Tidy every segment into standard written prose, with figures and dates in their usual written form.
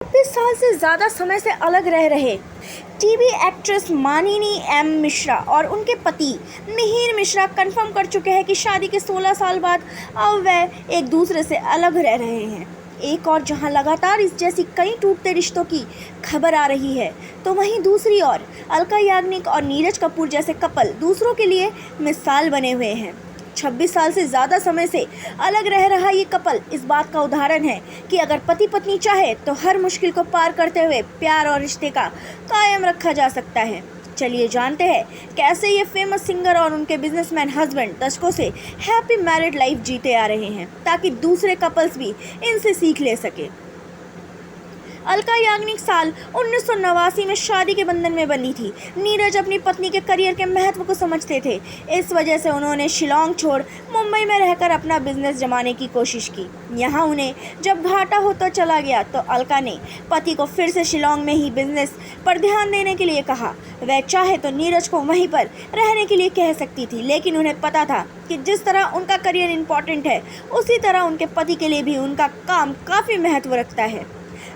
20 साल से ज़्यादा समय से अलग रह रहे टीवी एक्ट्रेस मानिनी एम मिश्रा और उनके पति मिहिर मिश्रा कंफर्म कर चुके हैं कि शादी के 16 साल बाद अब वह एक दूसरे से अलग रह रहे हैं। एक और जहां लगातार इस जैसी कई टूटते रिश्तों की खबर आ रही है, तो वहीं दूसरी ओर अलका याग्निक और नीरज कपूर जैसे कपल दूसरों के लिए मिसाल बने हुए हैं। 26 साल से ज़्यादा समय से अलग रह रहा ये कपल इस बात का उदाहरण है कि अगर पति पत्नी चाहे तो हर मुश्किल को पार करते हुए प्यार और रिश्ते का कायम रखा जा सकता है। चलिए जानते हैं कैसे ये फेमस सिंगर और उनके बिजनेसमैन हस्बैंड दशकों से हैप्पी मैरिड लाइफ जीते आ रहे हैं, ताकि दूसरे कपल्स भी इनसे सीख ले सके। अलका याग्निक साल 1989 में शादी के बंधन में बंधी थी। नीरज अपनी पत्नी के करियर के महत्व को समझते थे, इस वजह से उन्होंने शिलोंग छोड़ मुंबई में रहकर अपना बिजनेस जमाने की कोशिश की। यहाँ उन्हें जब घाटा होता चला गया तो अलका ने पति को फिर से शिलोंग में ही बिजनेस पर ध्यान देने के लिए कहा। वह चाहे तो नीरज को वहीं पर रहने के लिए कह सकती थी, लेकिन उन्हें पता था कि जिस तरह उनका करियर इम्पोर्टेंट है, उसी तरह उनके पति के लिए भी उनका काम काफ़ी महत्व रखता है।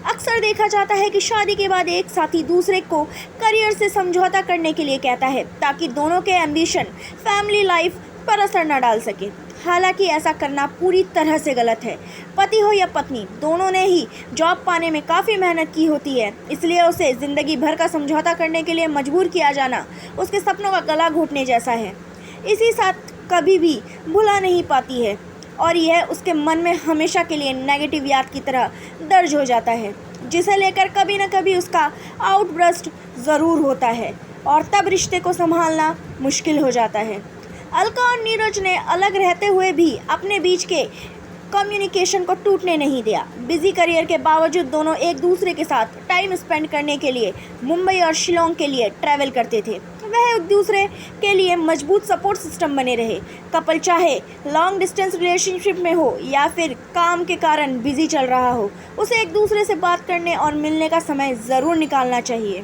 अक्सर देखा जाता है कि शादी के बाद एक साथी दूसरे को करियर से समझौता करने के लिए कहता है, ताकि दोनों के एम्बिशन फैमिली लाइफ पर असर न डाल सके। हालांकि ऐसा करना पूरी तरह से गलत है। पति हो या पत्नी, दोनों ने ही जॉब पाने में काफ़ी मेहनत की होती है, इसलिए उसे ज़िंदगी भर का समझौता करने के लिए मजबूर किया जाना उसके सपनों का गला घोटने जैसा है। इसी साथ कभी भी भुला नहीं पाती है और यह उसके मन में हमेशा के लिए नेगेटिव याद की तरह दर्ज हो जाता है, जिसे लेकर कभी न कभी उसका आउटबर्स्ट ज़रूर होता है और तब रिश्ते को संभालना मुश्किल हो जाता है। अलका और नीरज ने अलग रहते हुए भी अपने बीच के कम्युनिकेशन को टूटने नहीं दिया। बिजी करियर के बावजूद दोनों एक दूसरे के साथ टाइम स्पेंड करने के लिए मुंबई और शिलोंग के लिए ट्रैवल करते थे। वह एक दूसरे के लिए मजबूत सपोर्ट सिस्टम बने रहे। कपल चाहे लॉन्ग डिस्टेंस रिलेशनशिप में हो या फिर काम के कारण बिजी चल रहा हो, उसे एक दूसरे से बात करने और मिलने का समय ज़रूर निकालना चाहिए।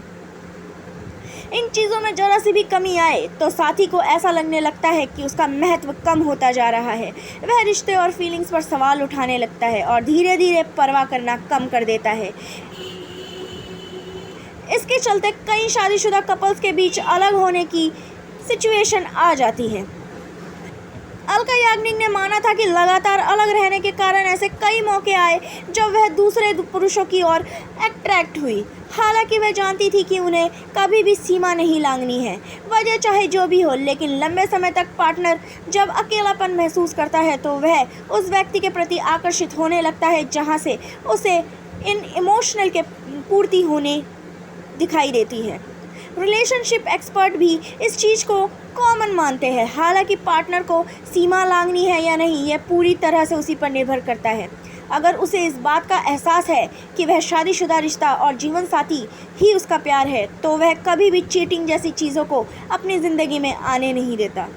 इन चीज़ों में ज़रा सी भी कमी आए तो साथी को ऐसा लगने लगता है कि उसका महत्व कम होता जा रहा है। वह रिश्ते और फीलिंग्स पर सवाल उठाने लगता है और धीरे धीरे परवाह करना कम कर देता है। इसके चलते कई शादीशुदा कपल्स के बीच अलग होने की सिचुएशन आ जाती है। अलका याग्निक ने माना था कि लगातार अलग रहने के कारण ऐसे कई मौके आए जब वह दूसरे पुरुषों की ओर अट्रैक्ट हुई। हालांकि वह जानती थी कि उन्हें कभी भी सीमा नहीं लांघनी है, वजह चाहे जो भी हो, लेकिन लंबे समय तक पार्टनर जब अकेलापन महसूस करता है तो वह उस व्यक्ति के प्रति आकर्षित होने लगता है जहां से उसे इन इमोशनल के पूर्ति होने दिखाई देती है। रिलेशनशिप एक्सपर्ट भी इस चीज़ को कॉमन मानते हैं। हालांकि पार्टनर को सीमा लांघनी है या नहीं, यह पूरी तरह से उसी पर निर्भर करता है। अगर उसे इस बात का एहसास है कि वह शादीशुदा रिश्ता और जीवन साथी ही उसका प्यार है, तो वह कभी भी चीटिंग जैसी चीज़ों को अपनी ज़िंदगी में आने नहीं देता।